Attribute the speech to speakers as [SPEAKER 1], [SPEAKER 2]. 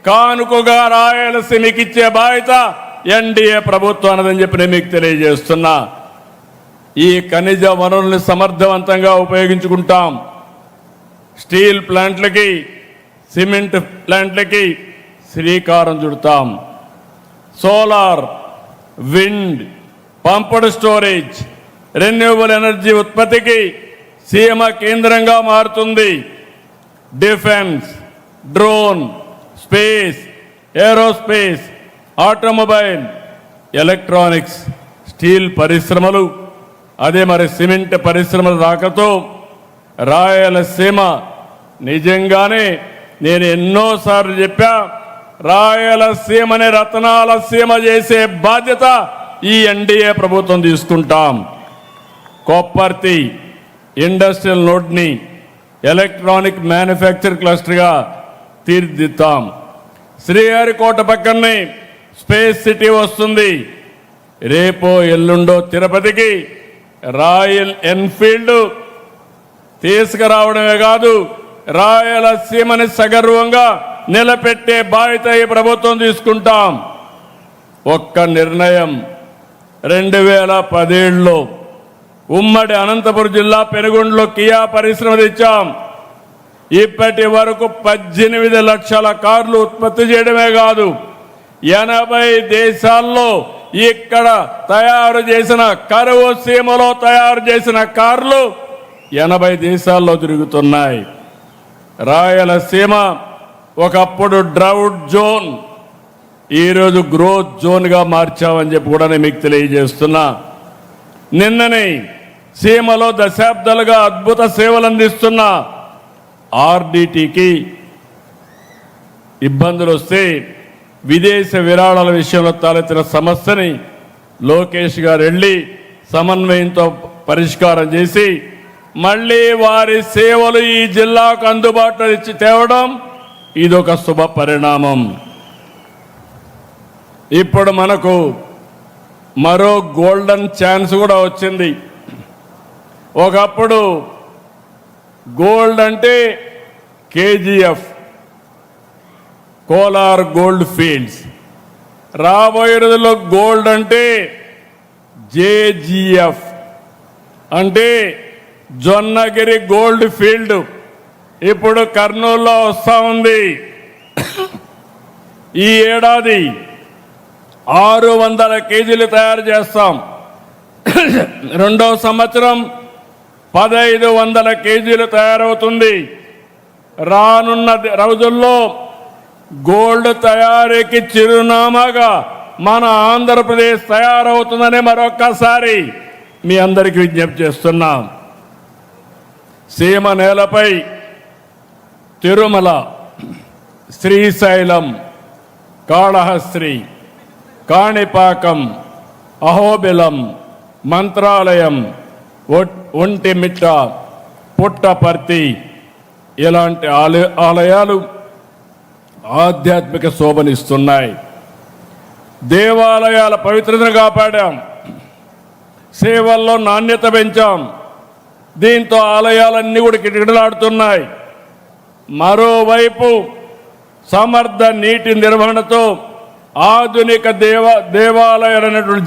[SPEAKER 1] కానుకగా రాయలసీమకి ఇచ్చే బాధ్యత ఎన్డీఏ ప్రభుత్వం అన్నదని చెప్పి నేను మీకు తెలియజేస్తున్నా. ఈ ఖనిజ వనరుల్ని సమర్థవంతంగా ఉపయోగించుకుంటాం. స్టీల్ ప్లాంట్లకి, సిమెంట్ ప్లాంట్లకి శ్రీకారం చుడతాం. Solar, wind, pumped storage, renewable energy ఉత్పత్తికి సీమ కేంద్రంగా మారుతుంది. Defence, drone, space, aerospace, automobile, electronics, steel పరిశ్రమలు, అదే మరి సిమెంట్ పరిశ్రమల రాకతో రాయలసీమ నిజంగానే నేను ఎన్నోసార్లు చెప్పా, రాయలసీమని రతనాల సీమ చేసే బాధ్యత ఈ ఎన్డీఏ ప్రభుత్వం తీసుకుంటాం. కొప్పర్తి ఇండస్ట్రియల్ నోడ్ని ఎలక్ట్రానిక్ మ్యానుఫ్యాక్చర్ క్లస్టర్గా తీర్చిదిద్దాం. శ్రీహరికోట పక్కనే స్పేస్ సిటీ వస్తుంది. రేపో ఎల్లుండో తిరుపతికి రాయల్ ఎన్ఫీల్డ్ తీసుకురావడమే కాదు, రాయలసీమని సగర్వంగా నిలబెట్టే బాధ్యత ఈ ప్రభుత్వం తీసుకుంటాం. ఒక్క నిర్ణయం 2017లో ఉమ్మడి అనంతపురం జిల్లా పెనుగొండలో కియా పరిశ్రమ తెచ్చాం. ఇప్పటి వరకు 18 లక్షల కార్లు ఉత్పత్తి చేయడమే కాదు, 80 దేశాల్లో ఇక్కడ తయారు చేసిన కరువు సీమలో తయారు చేసిన కార్లు 80 దేశాల్లో తిరుగుతున్నాయి. రాయలసీమ ఒకప్పుడు డ్రౌట్ జోన్, ఈరోజు గ్రోత్ జోన్గా మార్చామని చెప్పి కూడా నేను మీకు తెలియజేస్తున్నా. నిన్ననే సీమలో దశాబ్దాలుగా అద్భుత సేవలు అందిస్తున్న ఆర్డీటీకి ఇబ్బందులు వస్తే విదేశ విరాళాల విషయంలో తలెత్తిన సమస్యని లోకేష్ గారు వెళ్ళి సమన్వయంతో పరిష్కారం చేసి మళ్ళీ వారి సేవలు ఈ జిల్లాకు అందుబాటులో ఇచ్చి తేవడం ఇదొక శుభ పరిణామం. ఇప్పుడు మనకు మరో గోల్డెన్ ఛాన్స్ కూడా వచ్చింది. ఒకప్పుడు గోల్డ్ అంటే కేజీఎఫ్, కోలార్ గోల్డ్ ఫీల్డ్స్. రాబోయే రోజుల్లో గోల్డ్ అంటే జేజీఎఫ్, అంటే జొన్నగిరి గోల్డ్ ఫీల్డ్ ఇప్పుడు కర్నూలులో వస్తూ ఉంది. ఈ ఏడాది 600 కేజీలు తయారు చేస్తాం. రెండో సంవత్సరం 1500 కేజీలు తయారవుతుంది. రానున్న రోజుల్లో గోల్డ్ తయారీకి చిరునామాగా మన ఆంధ్రప్రదేశ్ తయారవుతుందని మరొక్కసారి మీ అందరికీ విజ్ఞప్తి చేస్తున్నాం. సీమ నేలపై తిరుమల, శ్రీశైలం, కాళహస్త్రి, కాణిపాకం, అహోబిలం, మంత్రాలయం, ఒంటిమిట్ట, పుట్టపర్తి ఇలాంటి ఆలయాలు ఆధ్యాత్మిక శోభనిస్తున్నాయి. దేవాలయాల పవిత్రతను కాపాడాం, సేవల్లో నాణ్యత పెంచాం. దీంతో ఆలయాలన్నీ కూడా కిటకిటలాడుతున్నాయి. మరోవైపు సమర్థ నీటి నిర్వహణతో ఆధునిక దేవాలయాలైనటువంటి